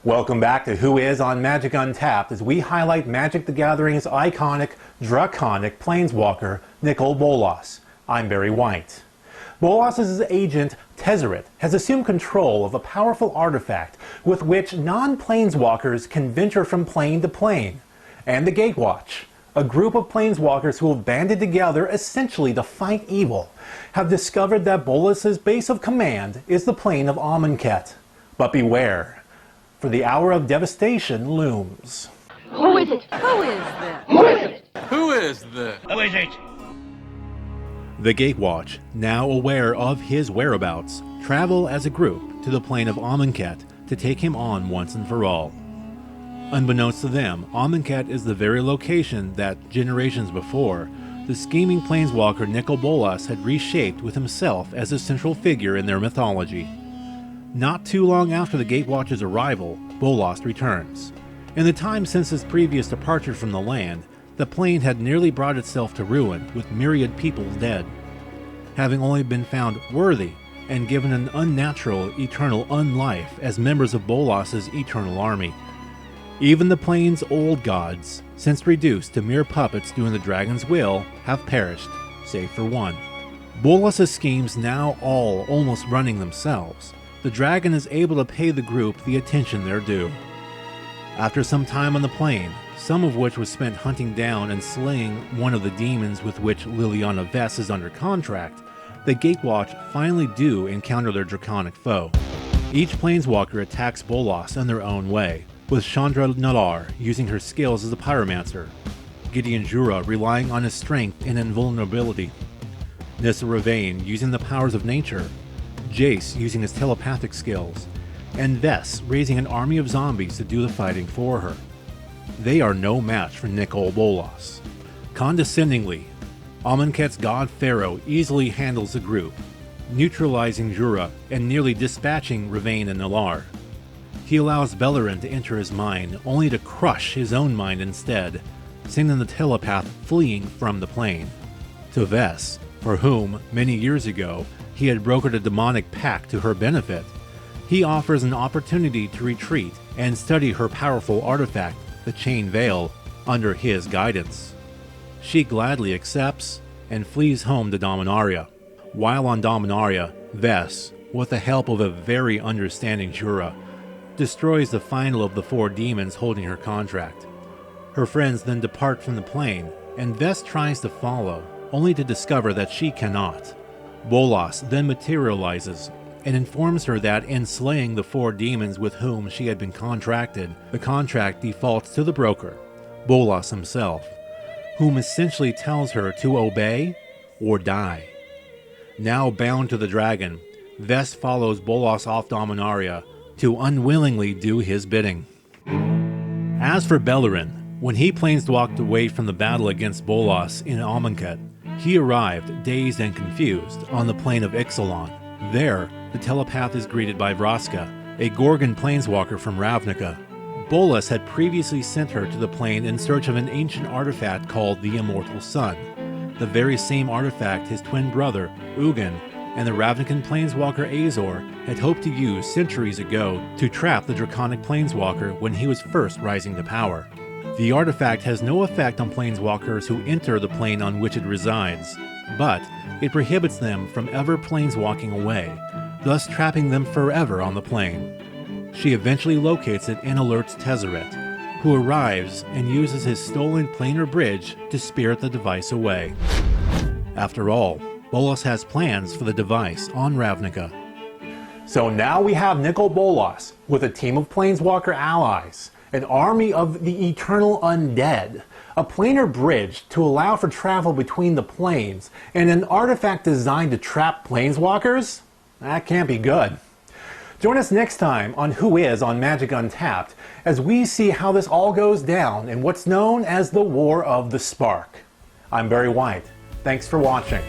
Welcome back to Who Is on Magic Untapped as we highlight Magic the Gathering's iconic, draconic planeswalker, Nicol Bolas. I'm Barry White. Bolas' agent, Tezzeret, has assumed control of a powerful artifact with which non-planeswalkers can venture from plane to plane. And the Gatewatch, a group of planeswalkers who have banded together essentially to fight evil, have discovered that Bolas' base of command is the plane of Amonkhet. But beware, for the hour of devastation looms. Who is it? Who is this? Who is it? Who is this? Who is it? The Gatewatch, now aware of his whereabouts, travel as a group to the plane of Amonkhet to take him on once and for all. Unbeknownst to them, Amonkhet is the very location that, generations before, the scheming planeswalker Nicol Bolas had reshaped with himself as a central figure in their mythology. Not too long after the Gatewatch's arrival, Bolas returns. In the time since his previous departure from the land, the plane had nearly brought itself to ruin, with myriad people dead. Having only been found worthy and given an unnatural, eternal unlife as members of Bolas' eternal army. Even the plane's old gods, since reduced to mere puppets doing the dragon's will, have perished, save for one. Bolas' schemes now all almost running themselves, the dragon is able to pay the group the attention they're due. After some time on the plane, some of which was spent hunting down and slaying one of the demons with which Liliana Vess is under contract, the Gatewatch finally do encounter their draconic foe. Each planeswalker attacks Bolas in their own way, with Chandra Nalaar using her skills as a pyromancer, Gideon Jura relying on his strength and invulnerability, Nissa Ravane using the powers of nature, Jace using his telepathic skills, and Vess raising an army of zombies to do the fighting for her. They are no match for Nicol Bolas. Condescendingly, Amonkhet's god Pharaoh easily handles the group, neutralizing Jura and nearly dispatching Ravane and Nalaar. He allows Beleren to enter his mind, only to crush his own mind instead, sending the telepath fleeing from the plane. To Vess, for whom, many years ago, he had brokered a demonic pact to her benefit, he offers an opportunity to retreat and study her powerful artifact, the Chain Veil, under his guidance. She gladly accepts and flees home to Dominaria. While on Dominaria, Vess, with the help of a very understanding Jura, destroys the final of the 4 demons holding her contract. Her friends then depart from the plane, and Vess tries to follow, only to discover that she cannot. Bolas then materializes and informs her that in slaying the 4 demons with whom she had been contracted, the contract defaults to the broker, Bolas himself, whom essentially tells her to obey or die. Now bound to the dragon, Vess follows Bolas off Dominaria to unwillingly do his bidding. As for Beleren, when he planeswalked away from the battle against Bolas in Amonkhet, he arrived, dazed and confused, on the plane of Ixalan. There, the telepath is greeted by Vraska, a Gorgon planeswalker from Ravnica. Bolas had previously sent her to the plane in search of an ancient artifact called the Immortal Sun, the very same artifact his twin brother, Ugin, and the Ravnican planeswalker Azor had hoped to use centuries ago to trap the draconic planeswalker when he was first rising to power. The artifact has no effect on planeswalkers who enter the plane on which it resides, but it prohibits them from ever planeswalking away, thus trapping them forever on the plane. She eventually locates it and alerts Tezzeret, who arrives and uses his stolen planar bridge to spirit the device away. After all, Bolas has plans for the device on Ravnica. So now we have Nicol Bolas with a team of planeswalker allies, an army of the eternal undead, a planar bridge to allow for travel between the planes, and an artifact designed to trap planeswalkers? That can't be good. Join us next time on Who Is on Magic Untapped as we see how this all goes down in what's known as the War of the Spark. I'm Barry White. Thanks for watching.